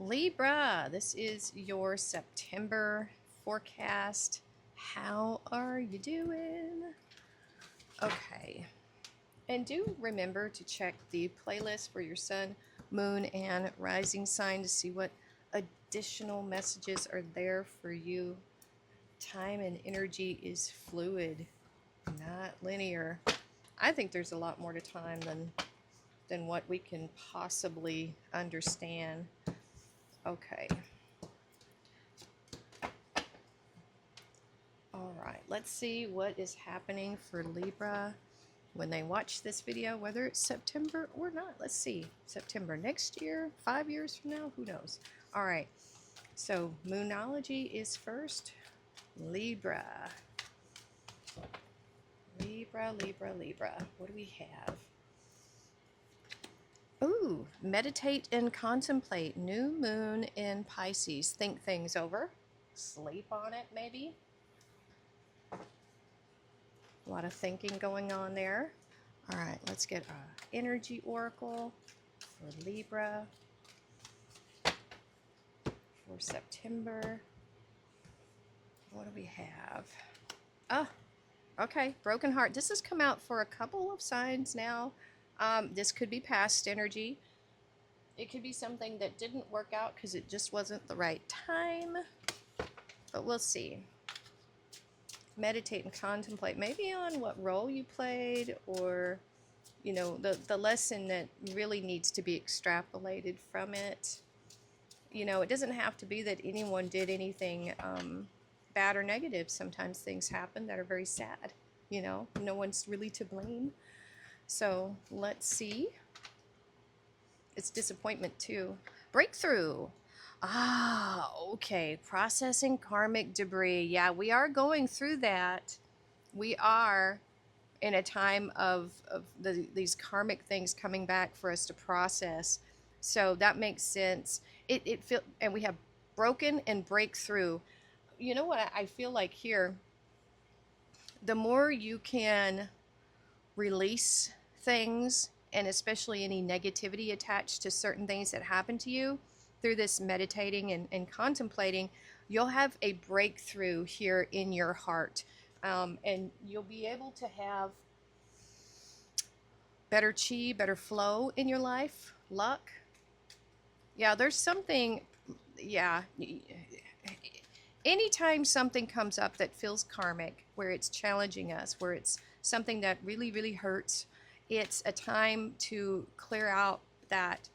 Libra, this is your September forecast. How are you doing? Okay, and do remember to check the playlist for your sun, moon, and rising sign to see what additional messages are there for you. Time and energy is fluid, not linear. I think there's a lot more to time than what we can possibly understand. Okay. All right, let's see what is happening for Libra when they watch this video, whether it's September or not. Let's see. September next year, 5 years from now, who knows? All right, so Moonology is first. Libra. Libra, Libra, Libra. What do we have? Ooh, meditate and contemplate. New moon in Pisces. Think things over. Sleep on it, maybe. A lot of thinking going on there. All right, let's get an energy oracle for Libra for September. What do we have? Oh, okay, broken heart. This has come out for a couple of signs now. This could be past energy. It could be something that didn't work out because it just wasn't the right time. But we'll see. Meditate and contemplate, maybe on what role you played, or you know, the lesson that really needs to be extrapolated from it. You know, it doesn't have to be that anyone did anything bad or negative. Sometimes things happen that are very sad. You know, no one's really to blame. So let's see. It's disappointment too. Breakthrough. Ah, okay. Processing karmic debris. Yeah, we are going through that. We are in a time of these karmic things coming back for us to process. So that makes sense. And we have broken and breakthrough. You know what I feel like here? The more you can release things, and especially any negativity attached to certain things that happen to you, through this meditating and contemplating, you'll have a breakthrough here in your heart. And you'll be able to have better chi, better flow in your life, luck. Yeah, there's something, yeah. Anytime something comes up that feels karmic, where it's challenging us, where it's something that really, really hurts, it's a time to clear out that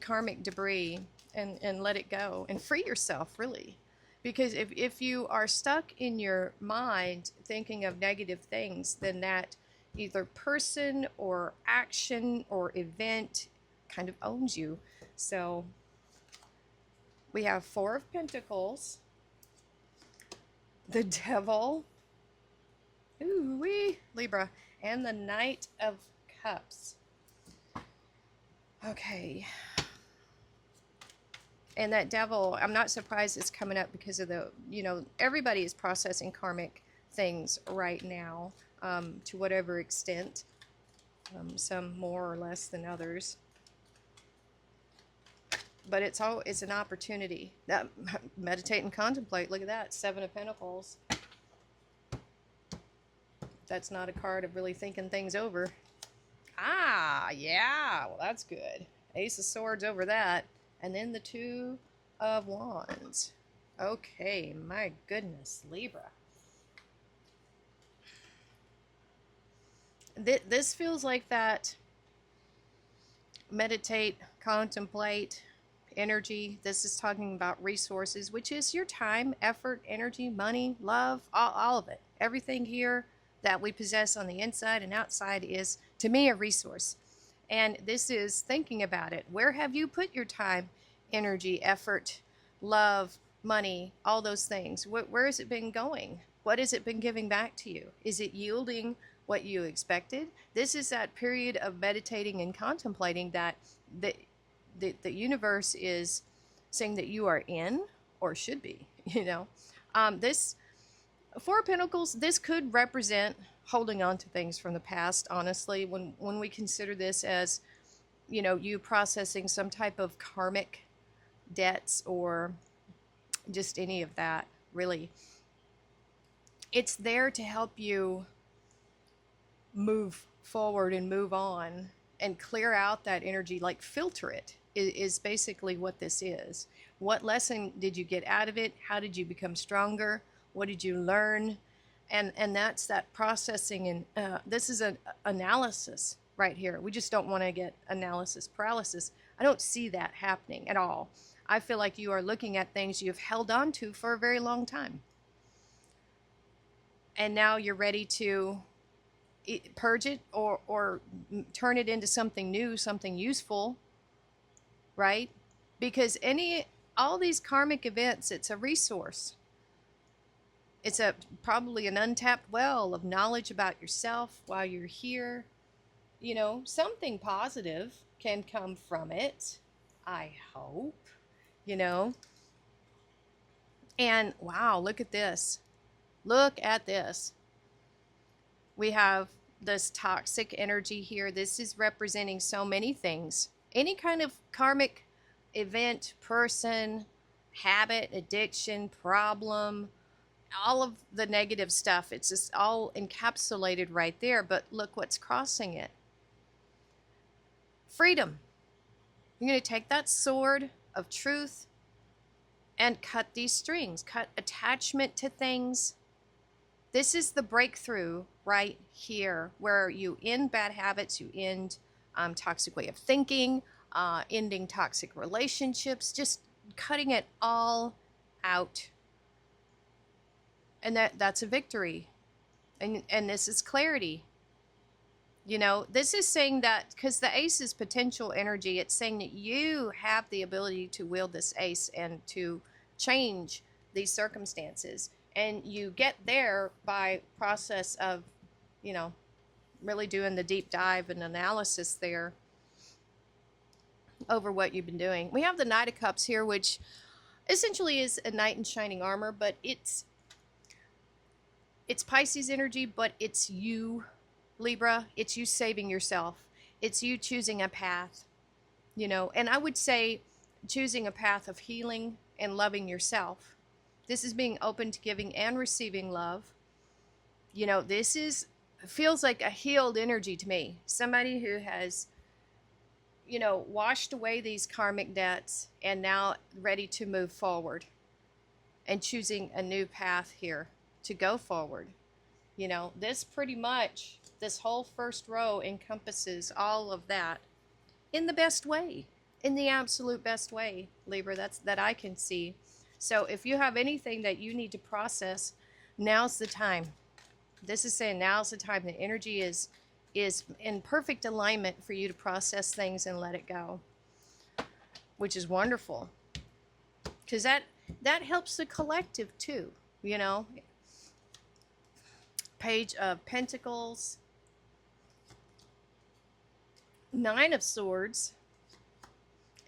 karmic debris and let it go and free yourself, really. Because if you are stuck in your mind thinking of negative things, then that either person or action or event kind of owns you. So we have Four of Pentacles, the Devil, ooh-wee, Libra, and the Knight of Cups. Okay. And that Devil, I'm not surprised it's coming up because of the, you know, everybody is processing karmic things right now, to whatever extent, some more or less than others. But it's an opportunity. That meditate and contemplate. Look at that, Seven of Pentacles. That's not a card of really thinking things over. Ah, yeah, well that's good. Ace of Swords over that. And then the Two of Wands. Okay, my goodness, Libra. This feels like that meditate, contemplate energy. This is talking about resources, which is your time, effort, energy, money, love, all of it. Everything here that we possess on the inside and outside is, to me, a resource. And this is thinking about it. Where have you put your time, energy, effort, love, money, all those things? Where has it been going? What has it been giving back to you? Is it yielding what you expected? This is that period of meditating and contemplating that the universe is saying that you are in, or should be, you know. This Four of Pentacles, this could represent holding on to things from the past, honestly, when we consider this as, you know, you processing some type of karmic debts or just any of that, really. It's there to help you move forward and move on and clear out that energy, like filter it, is basically what this is. What lesson did you get out of it? How did you become stronger? What did you learn? And that's that processing. And this is an analysis right here. We just don't want to get analysis paralysis. I don't see that happening at all. I feel like you are looking at things you've held on to for a very long time. And now you're ready to purge it or turn it into something new, something useful, right? Because all these karmic events, it's a resource. It's probably an untapped well of knowledge about yourself while you're here. You know, something positive can come from it, I hope, you know. And wow, look at this. Look at this. We have this toxic energy here. This is representing so many things. Any kind of karmic event, person, habit, addiction, problem, all of the negative stuff. It's just all encapsulated right there. But look what's crossing it. Freedom. You're going to take that sword of truth and cut these strings, cut attachment to things. This is the breakthrough right here, where you end bad habits, you end toxic way of thinking, ending toxic relationships, just cutting it all out. And that's a victory. And this is clarity. You know, this is saying that, because the ace is potential energy, it's saying that you have the ability to wield this ace and to change these circumstances. And you get there by process of, you know, really doing the deep dive and analysis there over what you've been doing. We have the Knight of Cups here, which essentially is a knight in shining armor, but it's Pisces energy, but it's you, Libra. It's you saving yourself. It's you choosing a path, you know. And I would say choosing a path of healing and loving yourself. This is being open to giving and receiving love. You know, this feels like a healed energy to me. Somebody who has, you know, washed away these karmic debts and now ready to move forward and choosing a new path here to go forward. You know, this pretty much, this whole first row encompasses all of that in the best way, in the absolute best way, Libra, that I can see. So if you have anything that you need to process, now's the time. This is saying now's the time. The energy is in perfect alignment for you to process things and let it go, which is wonderful, because that helps the collective too, you know. Page of Pentacles, Nine of Swords,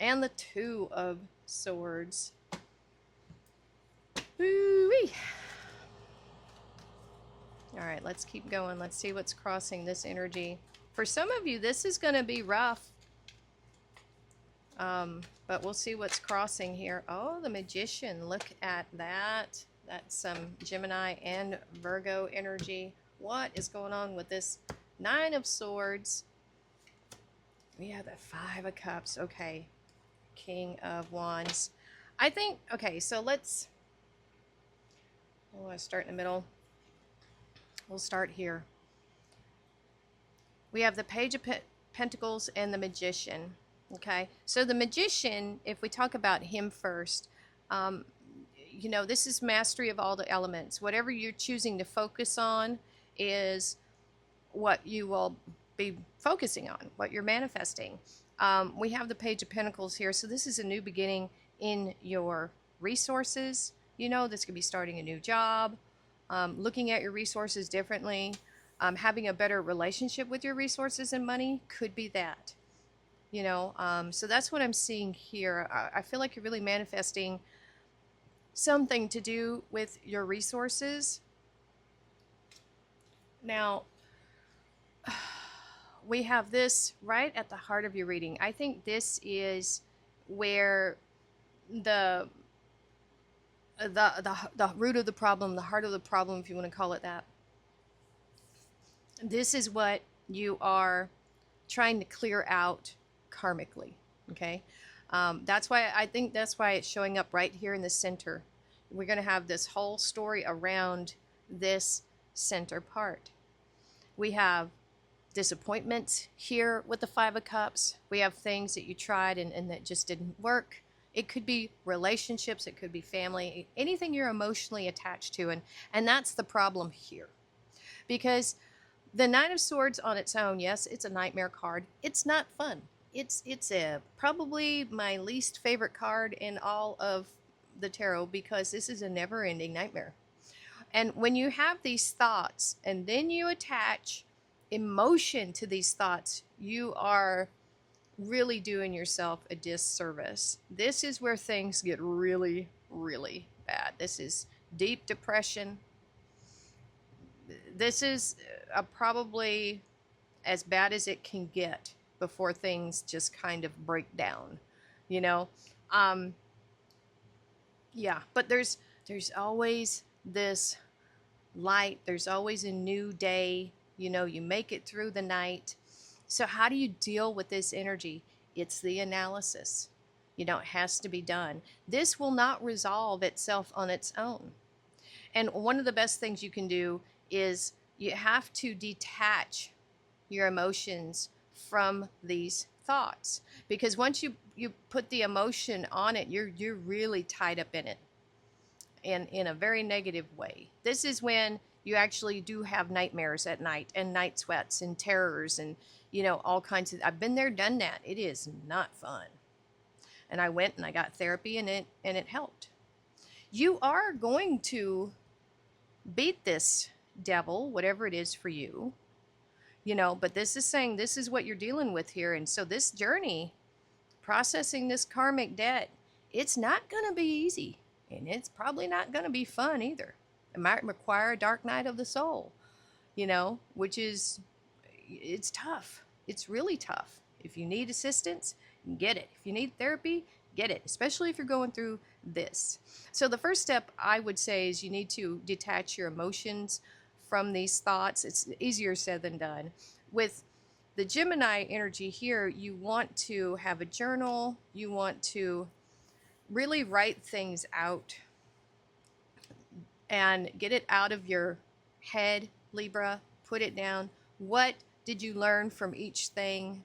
and the Two of Swords. Woo-wee. All right, let's keep going. Let's see what's crossing this energy. For some of you, this is going to be rough. But we'll see what's crossing here. Oh, the Magician. Look at that. That's some Gemini and Virgo energy. What is going on with this Nine of Swords? We have the Five of Cups. Okay. King of Wands. I think, okay, so let's... I start in the middle. We'll start here. We have the Page of Pentacles and the Magician. Okay, so the Magician, if we talk about him first, you know, this is mastery of all the elements. Whatever you're choosing to focus on is what you will be focusing on, what you're manifesting. We have the Page of Pentacles here, so this is a new beginning in your resources. You know, this could be starting a new job, looking at your resources differently, having a better relationship with your resources and money could be that. You know, so that's what I'm seeing here. I feel like you're really manifesting something to do with your resources. Now, we have this right at the heart of your reading. I think this is where the the root of the problem, the heart of the problem, if you want to call it that. This is what you are trying to clear out karmically. Okay, that's why I think that's why it's showing up right here in the center. We're going to have this whole story around this center part. We have disappointments here with the Five of Cups. We have things that you tried and that just didn't work. It could be relationships, it could be family, anything you're emotionally attached to. And that's the problem here. Because the Nine of Swords on its own, yes, it's a nightmare card. It's not fun. It's probably my least favorite card in all of the tarot, because this is a never-ending nightmare. And when you have these thoughts and then you attach emotion to these thoughts, you are really doing yourself a disservice. This is where things get really, really bad. This is deep depression. This is probably as bad as it can get before things just kind of break down, you know? Yeah, but there's always this light. There's always a new day. You know, you make it through the night. So how do you deal with this energy? It's the analysis. You know, it has to be done. This will not resolve itself on its own. And one of the best things you can do is you have to detach your emotions from these thoughts. Because once you put the emotion on it, you're really tied up in it. And in a very negative way. This is when you actually do have nightmares at night and night sweats and terrors and, you know, all kinds of, I've been there, done that. It is not fun. And I went and I got therapy and it helped. You are going to beat this devil, whatever it is for you, you know, but this is saying this is what you're dealing with here. And so this journey, processing this karmic debt, it's not going to be easy. And it's probably not going to be fun either. It might require a dark night of the soul, you know, which is, it's tough. It's really tough. If you need assistance, get it. If you need therapy, get it, especially if you're going through this. So the first step I would say is you need to detach your emotions from these thoughts. It's easier said than done. With the Gemini energy here, you want to have a journal. You want to really write things out and get it out of your head, Libra. Put it down. What did you learn from each thing?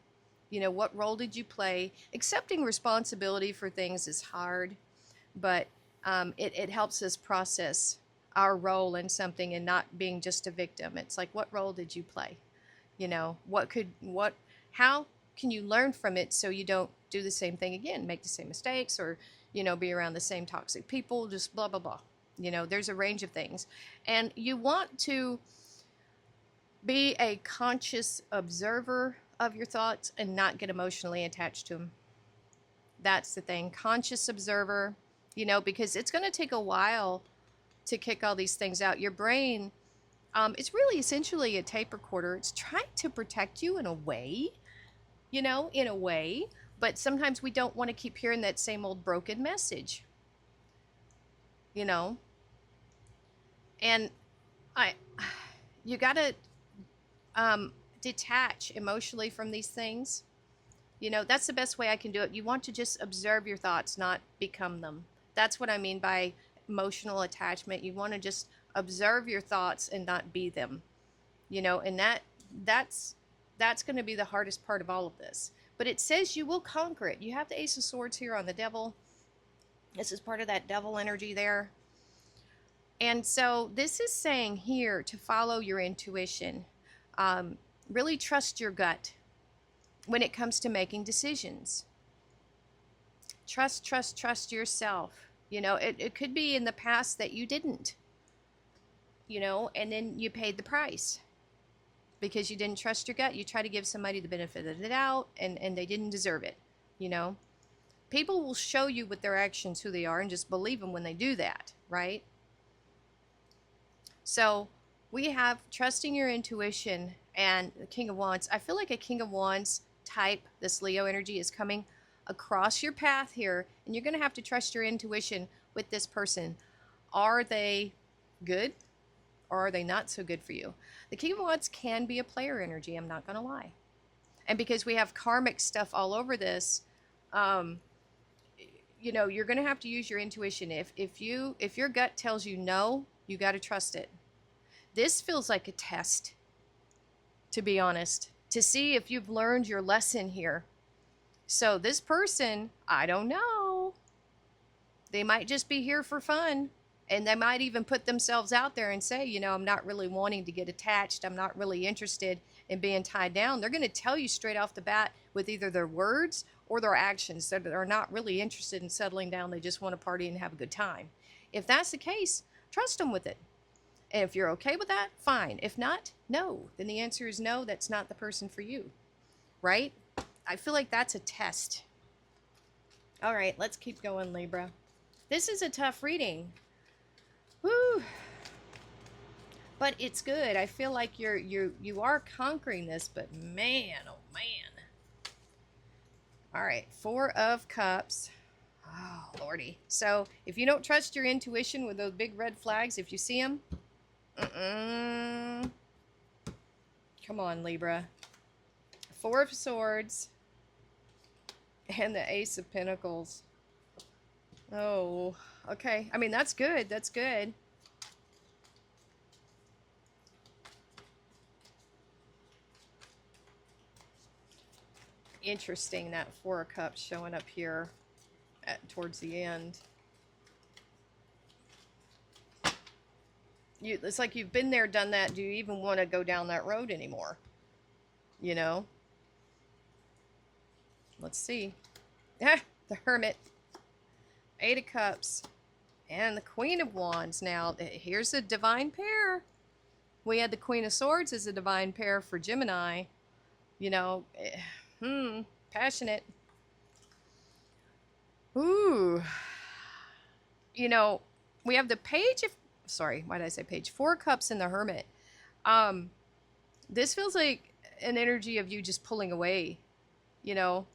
You know, what role did you play? Accepting responsibility for things is hard, but it helps us process our role in something and not being just a victim. It's like, what role did you play? You know, how can you learn from it so you don't do the same thing again, make the same mistakes, or, you know, be around the same toxic people, just blah, blah, blah. You know, there's a range of things. And you want to be a conscious observer of your thoughts and not get emotionally attached to them. That's the thing. Conscious observer, you know, because it's going to take a while to kick all these things out. Your brain, it's really essentially a tape recorder. It's trying to protect you in a way, you know, in a way. But sometimes we don't want to keep hearing that same old broken message, you know. And you got to detach emotionally from these things. You know, that's the best way I can do it. You want to just observe your thoughts, not become them. That's what I mean by emotional attachment. You want to just observe your thoughts and not be them. You know, and that's going to be the hardest part of all of this. But it says you will conquer it. You have the Ace of Swords here on the devil. This is part of that devil energy there. And so this is saying here to follow your intuition. Really trust your gut when it comes to making decisions. Trust yourself. You know, it could be in the past that you didn't, you know, and then you paid the price because you didn't trust your gut. You try to give somebody the benefit of the doubt and they didn't deserve it, you know. People will show you with their actions who they are and just believe them when they do that, right? So we have trusting your intuition and the King of Wands. I feel like a King of Wands type, this Leo energy, is coming across your path here, and you're going to have to trust your intuition with this person. Are they good, or are they not so good for you? The King of Wands can be a player energy, I'm not going to lie. And because we have karmic stuff all over this, you know, you're going to have to use your intuition. If your gut tells you no, you got to trust it. This feels like a test, to be honest, to see if you've learned your lesson here. So this person, I don't know. They might just be here for fun. And they might even put themselves out there and say, you know, I'm not really wanting to get attached. I'm not really interested in being tied down. They're going to tell you straight off the bat with either their words or their actions that are not really interested in settling down. They just want to party and have a good time. If that's the case, trust them with it. And if you're okay with that, fine. If not, no. Then the answer is no, that's not the person for you. Right? I feel like that's a test. All right, let's keep going, Libra. This is a tough reading. Woo. But it's good. I feel like you are conquering this, but man, oh man. All right, Four of Cups. Oh, Lordy. So if you don't trust your intuition with those big red flags, if you see them, come on, Libra. Four of Swords and the Ace of Pentacles. Oh, okay. I mean, that's good. That's good. Interesting, that Four of Cups showing up here towards the end. It's like you've been there, done that. Do you even want to go down that road anymore? You know? Let's see. Ah, the Hermit. Eight of Cups. And the Queen of Wands. Now, here's a divine pair. We had the Queen of Swords as a divine pair for Gemini. You know, passionate. Ooh. You know, we have the Page of... Sorry, why did I say Page? Four of Cups and the Hermit. This feels like an energy of you just pulling away. You know,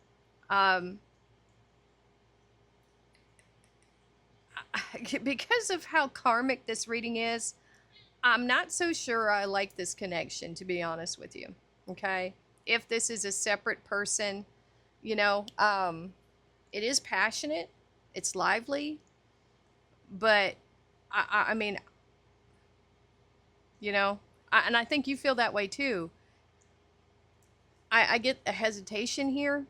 because of how karmic this reading is, I'm not so sure I like this connection, to be honest with you. Okay? If this is a separate person, you know, it is passionate, it's lively, but I mean, you know, and I think you feel that way too. I get a hesitation here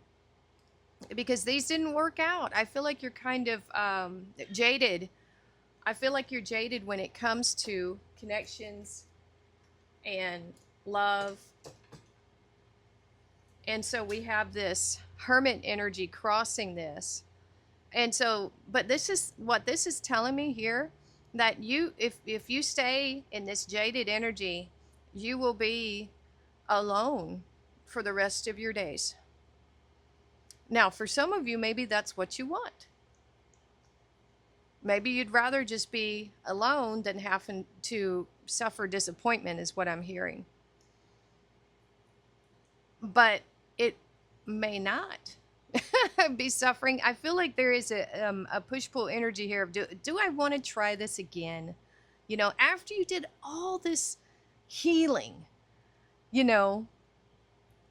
because these didn't work out. I feel like you're kind of jaded. I feel like you're jaded when it comes to connections and love. And so we have this Hermit energy crossing this. And so, but this is what this is telling me here, that you, if you stay in this jaded energy, you will be alone for the rest of your days. Now, for some of you, maybe that's what you want. Maybe you'd rather just be alone than having to suffer disappointment, is what I'm hearing. But it may not be suffering. I feel like there is a push-pull energy here of, do I want to try this again? You know, after you did all this healing, you know,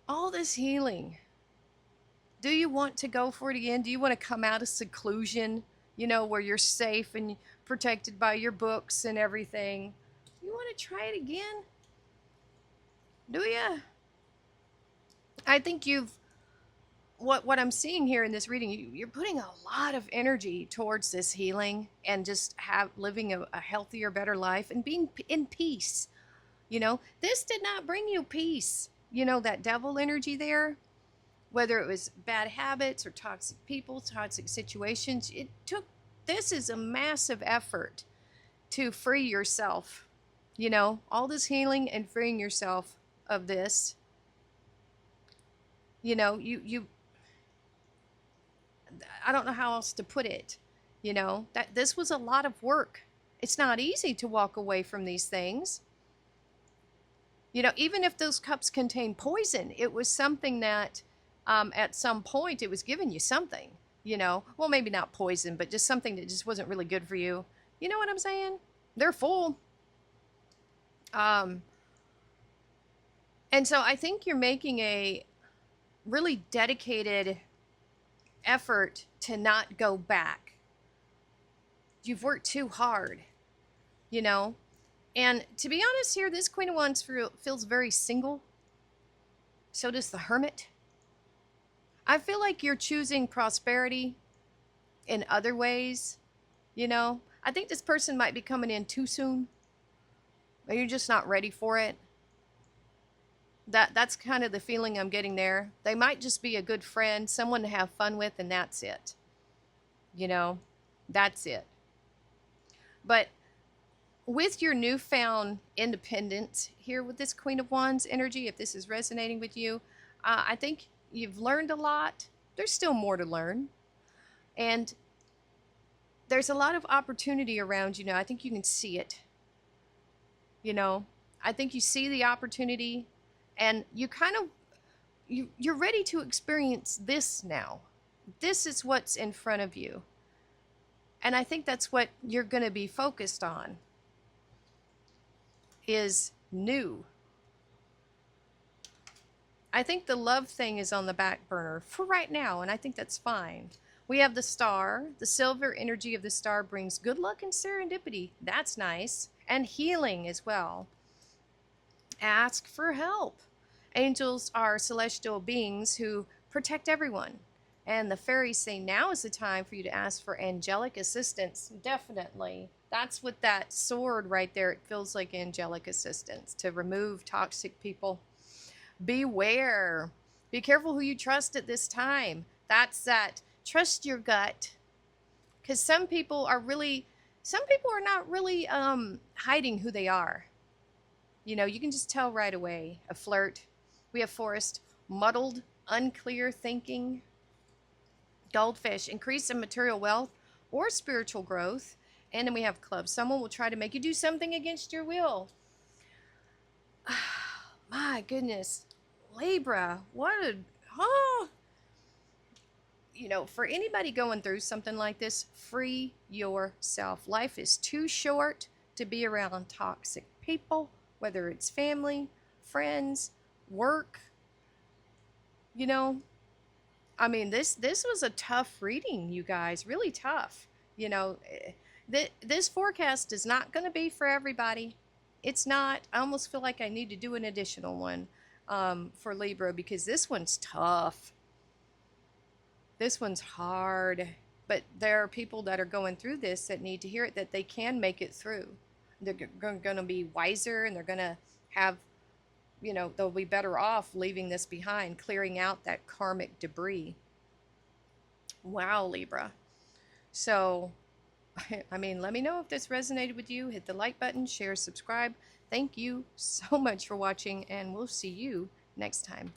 all this healing, do you want to go for it again? Do you want to come out of seclusion, you know, where you're safe and protected by your books and everything? You want to try it again? Do you? I think you've, what I'm seeing here in this reading, you're putting a lot of energy towards this healing and just living a healthier, better life and being in peace. You know, this did not bring you peace. You know, that devil energy there, whether it was bad habits or toxic people, toxic situations, this is a massive effort to free yourself. You know, all this healing and freeing yourself of this. You know, I don't know how else to put it, you know, that this was a lot of work. It's not easy to walk away from these things. You know, even if those cups contain poison, it was something that at some point it was giving you something, you know. Well, maybe not poison, but just something that just wasn't really good for you. You know what I'm saying? They're full. Um, and so I think you're making a really dedicated effort to not go back. You've worked too hard, you know. And to be honest here, this Queen of Wands feels very single. So does the Hermit. I feel like you're choosing prosperity in other ways, you know. I think this person might be coming in too soon, or you're just not ready for it. That's kind of the feeling I'm getting there. They might just be a good friend, someone to have fun with, and that's it. You know, that's it. But with your newfound independence here with this Queen of Wands energy, if this is resonating with you, I think you've learned a lot. There's still more to learn. And there's a lot of opportunity around you now. I think you can see it. You know, I think you see the opportunity, and you kind of, you're ready to experience this now. This is what's in front of you. And I think that's what you're going to be focused on, is new. I think the love thing is on the back burner for right now, and I think that's fine. We have the star. The silver energy of the star brings good luck and serendipity. That's nice. And healing as well. Ask for help. Angels are celestial beings who protect everyone. And the fairies say now is the time for you to ask for angelic assistance. Definitely. That's what that sword right there, it feels like angelic assistance to remove toxic people. Beware. Be careful who you trust at this time. That's that. Trust your gut. Because some people are not really hiding who they are. You know, you can just tell right away. A flirt. We have forest. Muddled, unclear thinking. Goldfish. Increase in material wealth or spiritual growth. And then we have clubs. Someone will try to make you do something against your will. My goodness. Libra. You know, for anybody going through something like this, free yourself. Life is too short to be around toxic people, whether it's family, friends, work. You know, I mean, this was a tough reading, you guys, really tough. You know, this forecast is not going to be for everybody. It's not. I almost feel like I need to do an additional one for Libra, because this one's tough. This one's hard. But there are people that are going through this that need to hear it, that they can make it through. They're going to be wiser, and they're going to have, you know, they'll be better off leaving this behind, clearing out that karmic debris. Wow, Libra. So, I mean, let me know if this resonated with you. Hit the like button, share, subscribe. Thank you so much for watching, and we'll see you next time.